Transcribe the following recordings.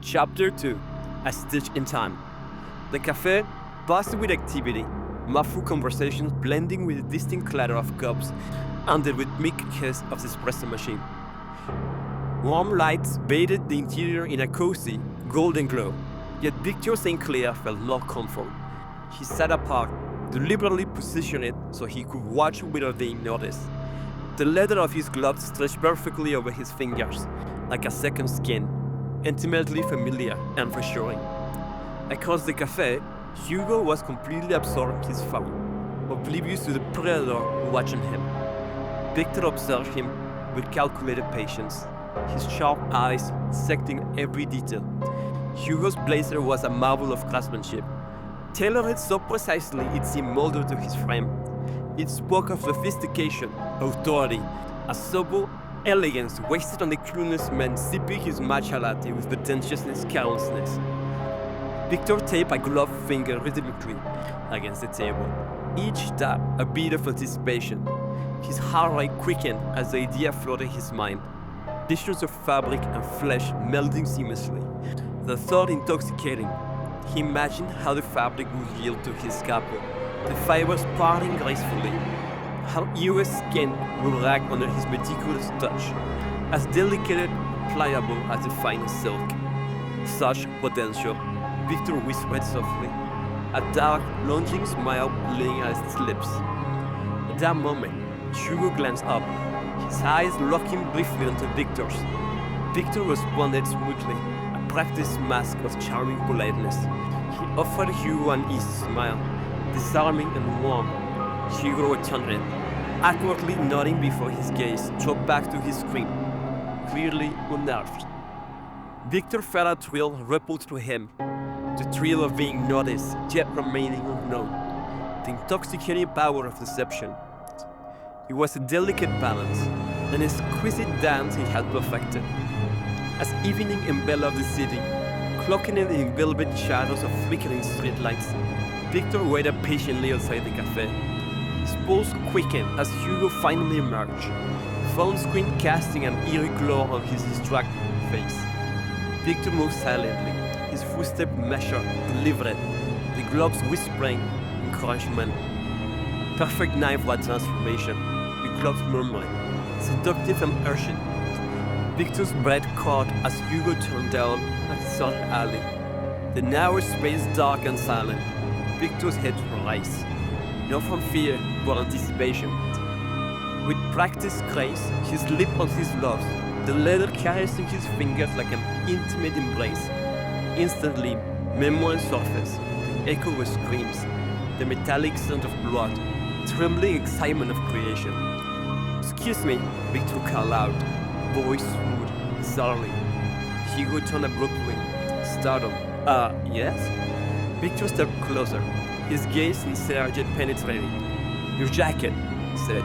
Chapter 2: A Stitch in Time. The cafe buzzed with activity, muffled conversations blending with the distinct clatter of cups and the rhythmic hiss of the espresso machine. Warm lights bathed the interior in a cozy, golden glow, yet Victor St. Clair felt no comfort. He sat apart, deliberately positioned so he could watch without being noticed. The leather of his gloves stretched perfectly over his fingers, like a second skin, intimately familiar and reassuring. Across the cafe, Hugo was completely absorbed in his phone, oblivious to the predator watching him. Victor observed him with calculated patience, his sharp eyes dissecting every detail. Hugo's blazer was a marvel of craftsmanship, tailored so precisely it seemed molded to his frame. It spoke of sophistication, authority, a sober elegance wasted on the clueless man sipping his matcha latte with pretentiousness carelessness. Victor tapped a gloved finger rhythmically against the table, each tap a beat of anticipation. His heart rate quickened as the idea flooded his mind. Visions of fabric and flesh melding seamlessly, the thought intoxicating. He imagined how the fabric would yield to his scalpel, the fibers parting gracefully, how Hugo's skin would rag under his meticulous touch, as delicate, pliable as the finest silk. Such potential, Victor whispered softly, a dark, longing smile playing at his lips. At that moment, Hugo glanced up, his eyes locking briefly onto Victor's. Victor responded smoothly, a practiced mask of charming politeness. He offered Hugo an easy smile, disarming and warm. Hugo returned it, awkwardly nodding before his gaze dropped back to his screen, clearly unnerved. Victor felt a thrill ripple through him, the thrill of being noticed yet remaining unknown, the intoxicating power of deception. It was a delicate balance, an exquisite dance he had perfected. As evening enveloped the city, clocking in the velvet shadows of flickering streetlights, Victor waited patiently outside the cafe. His pulse quickened as Hugo finally emerged, phone screen casting an eerie glow on his distracted face. Victor moved silently, his footsteps measured, deliberate, the gloves whispering encouragement. Perfect knife-like transformation, the gloves murmuring, seductive and urgent. Victor's breath caught as Hugo turned down a solid alley. The narrow space dark and silent. Victor's head rose, not from fear, but anticipation. With practiced grace, he slipped on his gloves, the leather caressing his fingers like an intimate embrace. Instantly, memory surfaced, the echo of screams, the metallic sound of blood, trembling excitement of creation. "Excuse me," Victor called out, voice smooth, disarming. Hugo turned abruptly, startled. Yes?" Victor stepped closer, his gaze sincere yet penetrating. "Your jacket," he said,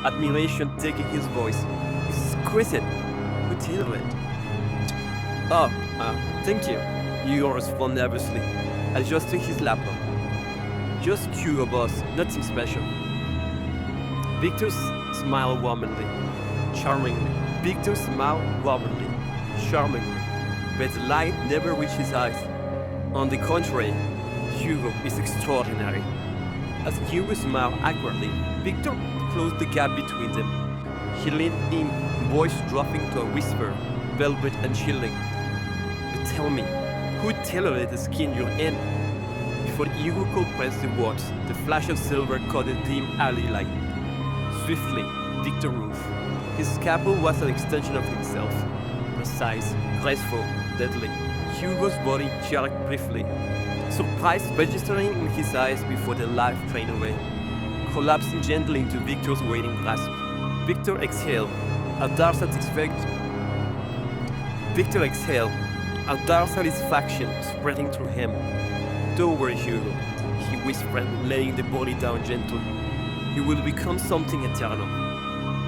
admiration taking his voice. "It's exquisite. Who tailored it?" "Oh, thank you," Hugo responded nervously, adjusting his laptop. "Just Hugo, boss, nothing special." Victor smiled warmly, charmingly. Victor smiled warmly, charmingly, but the light never reached his eyes. On the contrary, Hugo is extraordinary. As Hugo smiled awkwardly, Victor closed the gap between them. He leaned in, voice dropping to a whisper, velvet and chilling. "But tell me, who tailored the skin you're in?" Before Hugo could press the words, the flash of silver caught the dim alley light. Swiftly, Victor moved. His scalpel was an extension of himself, precise, graceful, deadly. Hugo's body jerked briefly, surprise registering in his eyes before the light drained away, collapsing gently into Victor's waiting grasp. Victor exhaled, a dark satisfaction. A dark satisfaction spreading through him. "Don't worry, Hugo," he whispered, laying the body down gently. "You will become something eternal."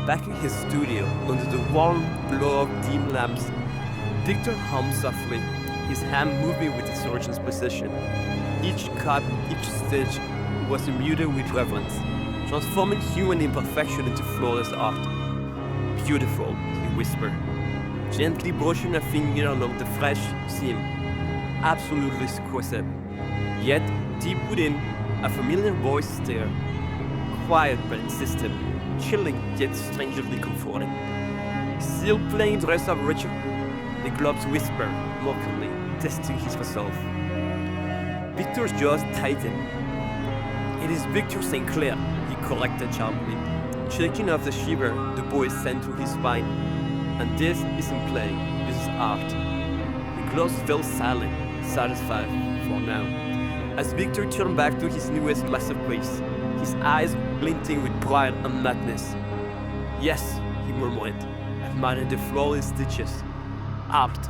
Back in his studio, under the warm glow of dim lamps, Victor hummed softly, his hand moving with the surgeon's precision. Each cut, each stitch was imbued with reverence, transforming human imperfection into flawless art. "Beautiful," he whispered. gently brushing a finger along the fresh seam. Absolutely exquisite. Yet, deep within, a familiar voice stirred. Quiet but insistent, chilling yet strangely comforting. Still playing the rest of Richard, the gloves whisper mockingly, testing his resolve. Victor's jaws tightened. "It is Victor St. Clair," he corrected sharply, shaking off the shiver the boy sent to his spine. "And this isn't playing, this is art." The gloves fell silent, satisfied for now, as Victor turned back to his newest masterpiece, his eyes glinting with pride and madness. "Yes," he murmured, admiring the flawless stitches. "Art."